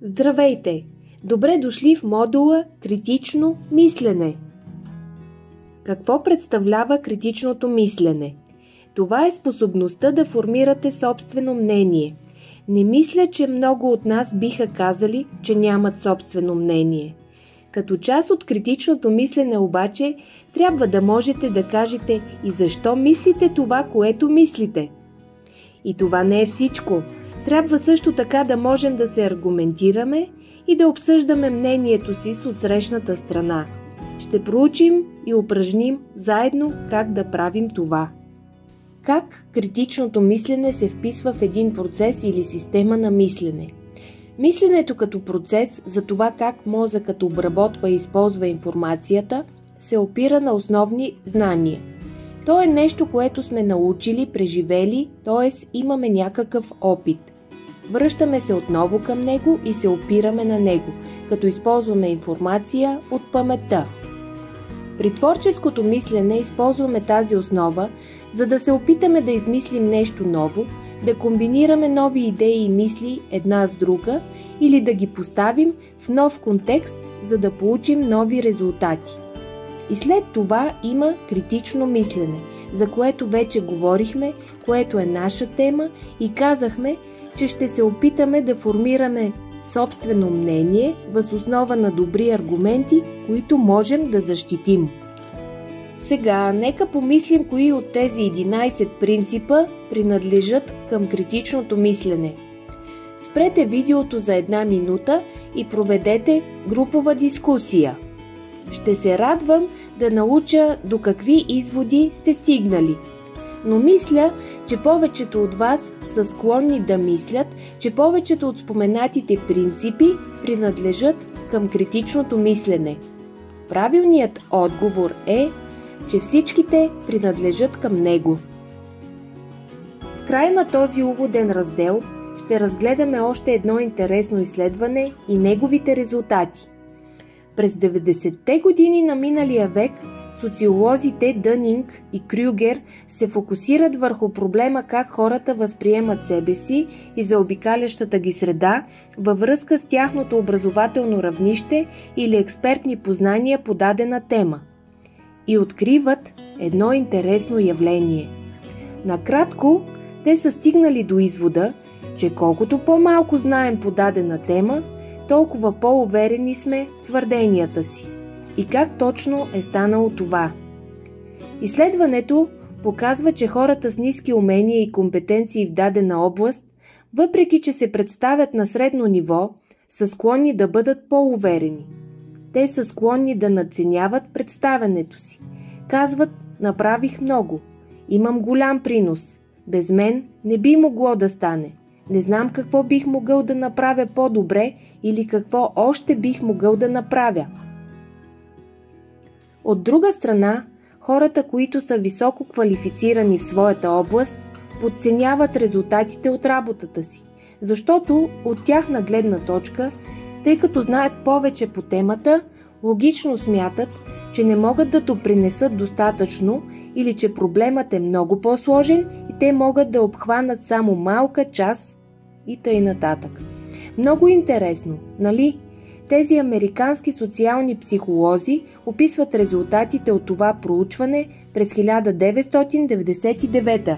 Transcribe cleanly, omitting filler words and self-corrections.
Здравейте! Добре дошли в модула Критично мислене. Какво представлява критичното мислене? Това е способността да формирате собствено мнение. Не мисля, че много от нас биха казали, че нямат собствено мнение. Като част от критичното мислене обаче, трябва да можете да кажете и защо мислите това, което мислите. И това не е всичко. Трябва също така да можем да се аргументираме и да обсъждаме мнението си с отсрещната страна. Ще проучим и упражним заедно как да правим това. Как критичното мислене се вписва в един процес или система на мислене? Мисленето като процес за това как мозъкът обработва и използва информацията се опира на основни знания. То е нещо, което сме научили, преживели, т.е. имаме някакъв опит. Връщаме се отново към него и се опираме на него, като използваме информация от паметта. При творческото мислене използваме тази основа, за да се опитаме да измислим нещо ново, да комбинираме нови идеи и мисли една с друга или да ги поставим в нов контекст, за да получим нови резултати. И след това има критично мислене, за което вече говорихме, което е наша тема и казахме, че ще се опитаме да формираме собствено мнение въз основа на добри аргументи, които можем да защитим. Сега, нека помислим кои от тези 11 принципа принадлежат към критичното мислене. Спрете видеото за 1 минута и проведете групова дискусия. Ще се радвам да науча до какви изводи сте стигнали. Но мисля, че повечето от вас са склонни да мислят, че повечето от споменатите принципи принадлежат към критичното мислене. Правилният отговор е, че всичките принадлежат към него. В края на този уводен раздел ще разгледаме още едно интересно изследване и неговите резултати. През 90-те години на миналия век социолозите Дънинг и Крюгер се фокусират върху проблема как хората възприемат себе си и заобикалящата ги среда във връзка с тяхното образователно равнище или експертни познания по дадена тема. И откриват едно интересно явление. Накратко, те са стигнали до извода, че колкото по-малко знаем по дадена тема, толкова по-уверени сме в твърденията си. И как точно е станало това? Изследването показва, че хората с ниски умения и компетенции в дадена област, въпреки че се представят на средно ниво, са склонни да бъдат по-уверени. Те са склонни да надценяват представянето си. Казват, направих много, имам голям принос, без мен не би могло да стане. Не знам какво бих могъл да направя по-добре или какво още бих могъл да направя. От друга страна, хората, които са високо квалифицирани в своята област, подценяват резултатите от работата си, защото от тяхна гледна точка, тъй като знаят повече по темата, логично смятат, че не могат да допринесат достатъчно или че проблемът е много по-сложен и те могат да обхванат само малка част и тъй нататък. Много интересно, нали? Тези американски социални психолози описват резултатите от това проучване през 1999.